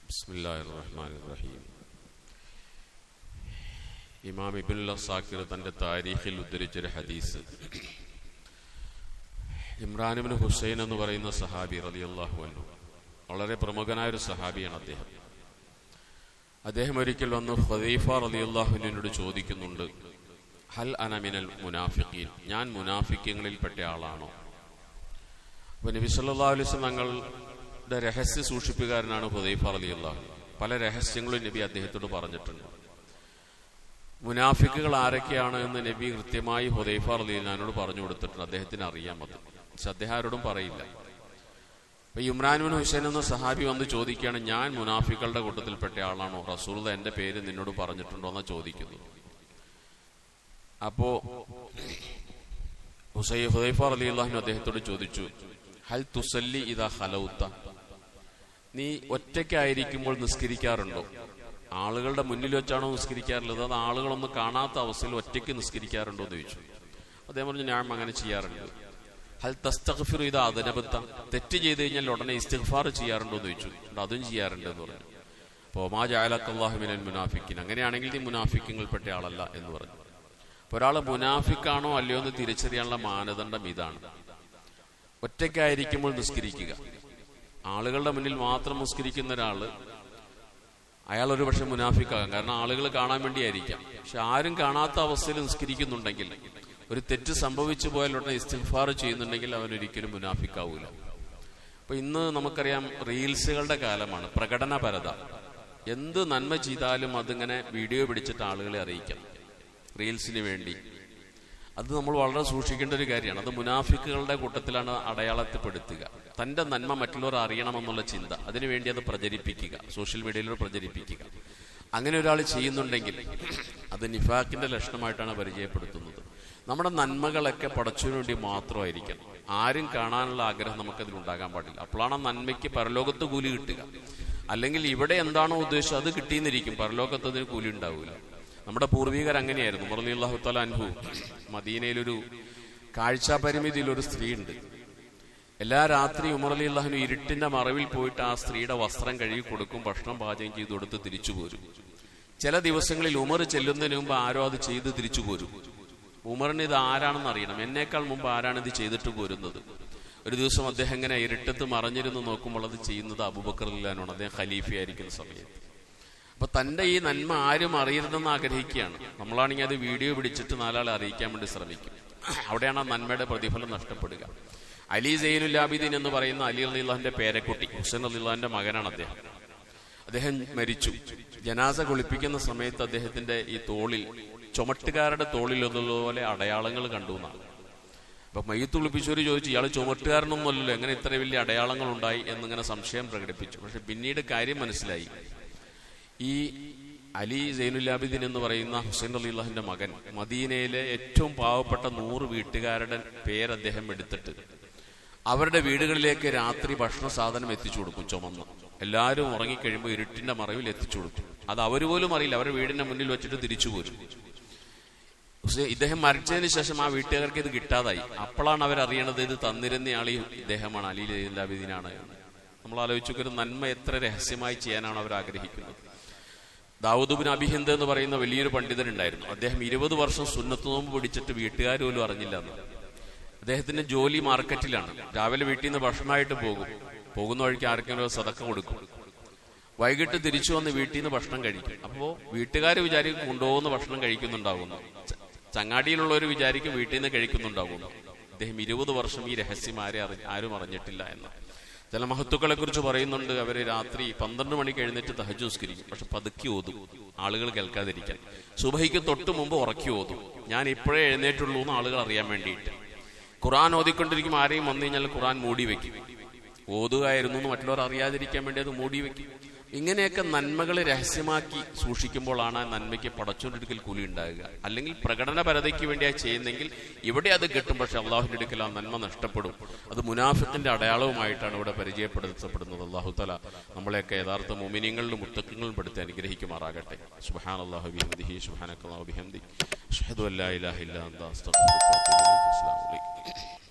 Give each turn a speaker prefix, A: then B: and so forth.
A: ബിസ്മില്ലാഹിർ റഹ്മാനിർ റഹീം. ഇമാം ഇബ്നുൽ അസാക്കിർ തന്റെ താരീഖിൽ ഉദ്ധരിച്ചൊരു ഹദീസ്, ഇമ്രാൻ ഇബ്നു ഹുസൈൻ എന്ന് പറയുന്ന സഹാബി റളിയല്ലാഹു അൻഹു, വളരെ പ്രമുഖനായൊരു സഹാബിയാണ് അദ്ദേഹം ഒരിക്കൽ വന്ന് ഖുദൈഫ റളിയല്ലാഹു അൻഹുവിനോട് ചോദിക്കുന്നുണ്ട്, ഹൽ അന മിനൽ മുനാഫിഖീൻ, ഞാൻ മുനാഫിഖീങ്ങളിൽപ്പെട്ട ആളാണോ? അപ്പോൾ നബി സല്ലല്ലാഹു അലൈഹി വസല്ലം തങ്ങളുടെ രഹസ്യ സൂക്ഷിപ്പുകാരനാണ് ഖുദൈഫ റളിയല്ലാഹു അൻഹു. പല രഹസ്യങ്ങളും നബി അദ്ദേഹത്തോട് പറഞ്ഞിട്ടുണ്ട്. മുനാഫിക്കുകൾ ആരൊക്കെയാണ് എന്ന് നബി കൃത്യമായി ഖുദൈഫ റളിയല്ലാഹു അൻഹുവിനോട് പറഞ്ഞു കൊടുത്തിട്ടുണ്ട്. അദ്ദേഹത്തിന് അറിയാം അത്, പക്ഷെ അദ്ദേഹം ആരോടും പറയില്ല. അപ്പൊ ഇമ്രാൻ ഇബ്നു ഹുസൈൻ എന്ന സഹാബി വന്ന് ചോദിക്കുകയാണ്, ഞാൻ മുനാഫിക്കളുടെ കൂട്ടത്തിൽപ്പെട്ട ആളാണോ? റസൂലുള്ളാഹി എന്റെ പേര് നിന്നോട് പറഞ്ഞിട്ടുണ്ടോ എന്ന് ചോദിക്കുന്നു. അപ്പോ ഖുദൈഫ റളിയല്ലാഹു അൻഹു അദ്ദേഹത്തോട് ചോദിച്ചു, ഹൽ തുസല്ലി ഇദാ ഖലൗത, നീ ഒറ്റയ്ക്കായിരിക്കുമ്പോൾ നിസ്കരിക്കാറുണ്ടോ? ആളുകളുടെ മുന്നിൽ വെച്ചാണോ നിസ്കരിക്കാറുള്ളത്, അത് ആളുകളൊന്നും കാണാത്ത അവസ്ഥയിൽ ഒറ്റയ്ക്ക് നിസ്കരിക്കാറുണ്ടോ എന്ന് ചോദിച്ചു. അദ്ദേഹം പറഞ്ഞു, ഞാൻ അങ്ങനെ ചെയ്യാറുണ്ട്. ഹൽ തസ്തഗ്ഫിറു ഇദാ അദ്നബത, തെറ്റ് ചെയ്ത് കഴിഞ്ഞാൽ ഉടനെ ഇസ്തിഗ്ഫാർ ചെയ്യാറുണ്ടോ എന്ന് ചോദിച്ചു. അതും ചെയ്യാറുണ്ട് എന്ന് പറഞ്ഞു. അപ്പോൾ മാ ജഅലക്കല്ലാഹു മിനൽ മുനാഫിഖീൻ, അങ്ങനെയാണെങ്കിൽ നീ മുനാഫിഖീങ്ങളിൽപ്പെട്ട ആളല്ല എന്ന് പറഞ്ഞു. അപ്പോൾ ഒരാൾ മുനാഫിക്കാണോ അല്ലയോ എന്ന് തിരിച്ചറിയാനുള്ള മാനദണ്ഡം ഇതാണ്. ഒറ്റയ്ക്കായിരിക്കുമ്പോൾ നിസ്കരിക്കുക. ആളുകളുടെ മുന്നിൽ മാത്രം നിസ്കരിക്കുന്ന ഒരാള്, അയാൾ ഒരു പക്ഷെ മുനാഫിക്കാകാം. കാരണം ആളുകൾ കാണാൻ വേണ്ടിയായിരിക്കാം. പക്ഷെ ആരും കാണാത്ത അവസ്ഥയിൽ നിസ്കരിക്കുന്നുണ്ടെങ്കിൽ, ഒരു തെറ്റ് സംഭവിച്ചു പോയാൽ ഉടനെ ഇസ്തിഗ്ഫാർ ചെയ്യുന്നുണ്ടെങ്കിൽ അവൻ ഒരിക്കലും മുനാഫിക്കാവൂല. അപ്പൊ ഇന്ന് നമുക്കറിയാം, റീൽസുകളുടെ കാലമാണ്, പ്രകടനപരത. എന്ത് നന്മ ചെയ്താലും അതിങ്ങനെ വീഡിയോ പിടിച്ചിട്ട് ആളുകളെ അറിയിക്കാം റീൽസിന് വേണ്ടി. അത് നമ്മൾ വളരെ സൂക്ഷിക്കേണ്ട ഒരു കാര്യമാണ്. അത് മുനാഫിക്കുകളുടെ കൂട്ടത്തിലാണ് അടയാളത്തിൽപ്പെടുത്തുക. തന്റെ നന്മ മറ്റുള്ളവർ അറിയണമെന്നുള്ള ചിന്ത, അതിനുവേണ്ടി അത് പ്രചരിപ്പിക്കുക, സോഷ്യൽ മീഡിയയിലൂടെ പ്രചരിപ്പിക്കുക. അങ്ങനെ ഒരാൾ ചെയ്യുന്നുണ്ടെങ്കിൽ അത് നിഫാഖിന്റെ ലക്ഷണമായിട്ടാണ് പരിചയപ്പെടുത്തുന്നത്. നമ്മുടെ നന്മകളൊക്കെ പടച്ചതിനു വേണ്ടി മാത്രമായിരിക്കണം. ആരും കാണാനുള്ള ആഗ്രഹം നമുക്കതിൽ ഉണ്ടാകാൻ പാടില്ല. അപ്പോഴാണ് നന്മയ്ക്ക് പരലോകത്ത് കൂലി കിട്ടുക. അല്ലെങ്കിൽ ഇവിടെ എന്താണോ ഉദ്ദേശിച്ചത് അത് കിട്ടിയെന്നിരിക്കും, പരലോകത്ത് അതിന് കൂലി ഉണ്ടാവില്ല. നമ്മുടെ പൂർവികർ അങ്ങനെയായിരുന്നു. ഉമർ റളിയല്ലാഹു തആല അൻഹു, മദീനയിലൊരു കാഴ്ചാപരിമിതിയിലൊരു സ്ത്രീ ഉണ്ട്. എല്ലാ രാത്രി ഉമർ റളിയല്ലാഹു അൻഹു ഇരുട്ടിന്റെ മറവിൽ പോയിട്ട് ആ സ്ത്രീയുടെ വസ്ത്രം കഴുകി കൊടുക്കും, ഭക്ഷണം പാചകം ചെയ്ത് കൊടുത്ത് തിരിച്ചു പോരും. ചില ദിവസങ്ങളിൽ ഉമർ ചെല്ലുന്നതിന് മുമ്പ് ആരോ അത് ചെയ്ത് തിരിച്ചു പോരും. ഉമറിന് ഇത് ആരാണെന്ന് അറിയണം, എന്നേക്കാൾ മുമ്പ് ആരാണ് ഇത് ചെയ്തിട്ട് പോരുന്നത്. ഒരു ദിവസം അദ്ദേഹം ഇങ്ങനെ ഇരുട്ടത്ത് മറഞ്ഞിരുന്ന് നോക്കുമ്പോൾ അത് ചെയ്യുന്നത് അബൂബക്കർ റളിയല്ലാഹു അൻഹു, അദ്ദേഹം ഖലീഫയായിരിക്കുന്ന സമയത്ത്. അപ്പൊ തന്റെ ഈ നന്മ ആരും അറിയരുതെന്ന് ആഗ്രഹിക്കുകയാണ്. നമ്മളാണെങ്കിൽ അത് വീഡിയോ പിടിച്ചിട്ട് നാലാളെ അറിയിക്കാൻ വേണ്ടി ശ്രമിക്കും. അവിടെയാണ് ആ നന്മയുടെ പ്രതിഫലം നഷ്ടപ്പെടുക. അലി സൈനുൽ ആബിദീൻ എന്ന് പറയുന്ന അലി റളിയല്ലാഹുവിന്റെ പേരക്കുട്ടി, ഹുസൈൻ റളിയല്ലാഹുവിന്റെ മകനാണ് അദ്ദേഹം മരിച്ചു. ജനാസ കുളിപ്പിക്കുന്ന സമയത്ത് അദ്ദേഹത്തിന്റെ ഈ തോളിൽ, ചുമട്ടുകാരുടെ തോളിൽ എന്നതുപോലെ അടയാളങ്ങൾ കണ്ടു എന്നാണ്. അപ്പൊ മയ്യത്ത് കുളിപ്പിച്ചവര് ചോദിച്ചു, ഇയാൾ ചുമട്ടുകാരനൊന്നുമല്ലല്ലോ, എങ്ങനെ ഇത്ര വലിയ അടയാളങ്ങൾ ഉണ്ടായി എന്നിങ്ങനെ സംശയം പ്രകടിപ്പിച്ചു. പക്ഷെ പിന്നീട് കാര്യം മനസ്സിലായി. ഈ അലി സൈനുൽ ആബിദീൻ എന്ന് പറയുന്ന ഹുസൈൻ റളിയല്ലാഹുവിന്റെ മകൻ മദീനയിലെ ഏറ്റവും പാവപ്പെട്ട 100 വീട്ടുകാരുടെ പേര് അദ്ദേഹം എടുത്തിട്ട് അവരുടെ വീടുകളിലേക്ക് രാത്രി ഭക്ഷണ സാധനം എത്തിച്ചു കൊടുക്കും. ചുമന്ന് എല്ലാവരും ഉറങ്ങിക്കഴിയുമ്പോൾ ഇരുട്ടിന്റെ മറവിൽ എത്തിച്ചു കൊടുക്കും. അത് അവർ പോലും അറിയില്ല. അവരുടെ വീടിന്റെ മുന്നിൽ വെച്ചിട്ട് തിരിച്ചു പോരും. ഇദ്ദേഹം മരിച്ചതിന് ശേഷം ആ വീട്ടുകാർക്ക് ഇത് കിട്ടാതായി. അപ്പോഴാണ് അവരറിയണത് ഇത് തന്നിരുന്നയാൾ ഇദ്ദേഹമാണ്, അലി സൈനുൽ ആബിദീനാണ് എന്ന്. നമ്മൾ ആലോചിച്ചു, ഒരു നന്മ എത്ര രഹസ്യമായി ചെയ്യാനാണ് അവർ ആഗ്രഹിക്കുന്നത്. ദാവൂദ് ഇബ്നു അബി ഹിന്ദ് എന്ന് പറയുന്ന വലിയൊരു പണ്ഡിതനുണ്ടായിരുന്നു. അദ്ദേഹം 20 വർഷം സുന്നത്ത് നോമ്പ് പിടിച്ചിട്ട് വീട്ടുകാർ പോലും അറിഞ്ഞില്ല എന്ന്. അദ്ദേഹത്തിന്റെ ജോലി മാർക്കറ്റിലാണ്. രാവിലെ വീട്ടിൽ നിന്ന് ഭക്ഷണമായിട്ട് പോകുന്ന വഴിക്ക് ആർക്കെങ്കിലും സദക്ക കൊടുക്കും. വൈകിട്ട് തിരിച്ചു വന്ന് വീട്ടിൽ നിന്ന് ഭക്ഷണം കഴിക്കും. അപ്പോ വീട്ടുകാർ വിചാരിക്കും കൊണ്ടുപോകുന്ന ഭക്ഷണം കഴിക്കുന്നുണ്ടാകുന്നു, ചങ്ങാടിയിലുള്ളവർ വിചാരിക്കും വീട്ടിൽ നിന്ന് കഴിക്കുന്നുണ്ടാകുന്നു. അദ്ദേഹം 20 വർഷം ഈ രഹസ്യം ആരും അറിഞ്ഞിട്ടില്ല എന്ന്. ചില മഹത്തുക്കളെ കുറിച്ച് പറയുന്നുണ്ട്, അവര് രാത്രി 12 മണിക്ക് എഴുന്നേറ്റ് തഹജ്ജുദ് നിസ്കരിക്കും. പക്ഷെ പതുക്കി ഓതും, ആളുകൾ കേൾക്കാതിരിക്കാൻ. സുബഹിക്ക് തൊട്ട് മുമ്പ് ഉറക്കി ഓതും, ഞാൻ ഇപ്പോഴേ എഴുന്നേറ്റുള്ളൂ എന്ന് ആളുകൾ അറിയാൻ വേണ്ടിയിട്ട്. ഖുർആൻ ഓതിക്കൊണ്ടിരിക്കും, ആരെയും വന്നു കഴിഞ്ഞാൽ ഖുർആൻ മൂടി വെക്കും. ഓതുകയായിരുന്നു എന്ന് മറ്റുള്ളവർ അറിയാതിരിക്കാൻ വേണ്ടി അത് മൂടി വെക്കും. ഇങ്ങനെയൊക്കെ നന്മകൾ രഹസ്യമാക്കി സൂക്ഷിക്കുമ്പോഴാണ് നന്മയ്ക്ക് പടച്ചോണ്ടെടുക്കൽ കൂലി ഉണ്ടാകുക. അല്ലെങ്കിൽ പ്രകടനപരതയ്ക്ക് വേണ്ടിയാ ചെയ്യുന്നെങ്കിൽ ഇവിടെ അത് കിട്ടും, പക്ഷെ അള്ളാഹുവിന്റെ അടുക്കൽ ആ നന്മ നഷ്ടപ്പെടും. അത് മുനാഫിഖിന്റെ അടയാളവുമായിട്ടാണ് ഇവിടെ പരിചയപ്പെടുത്തപ്പെടുന്നത്. അള്ളാഹു തആല നമ്മളെയൊക്കെ യഥാർത്ഥ മുഅ്മിനീങ്ങളിലും മുത്തഖീങ്ങളിലും പെടുത്തി അനുഗ്രഹിക്കുമാറാകട്ടെ. സുബ്ഹാനല്ലാഹി വബിഹംദിഹി സുബ്ഹാനക്കല്ലാഹു വബിഹംദിഹി അഷ്ഹദു അല്ലാ ഇലാഹ ഇല്ലാ അൻത അസ്തഗ്ഫിറുക വഅതൂബു ഇലൈക്. അസ്സലാമു അലൈക്കും.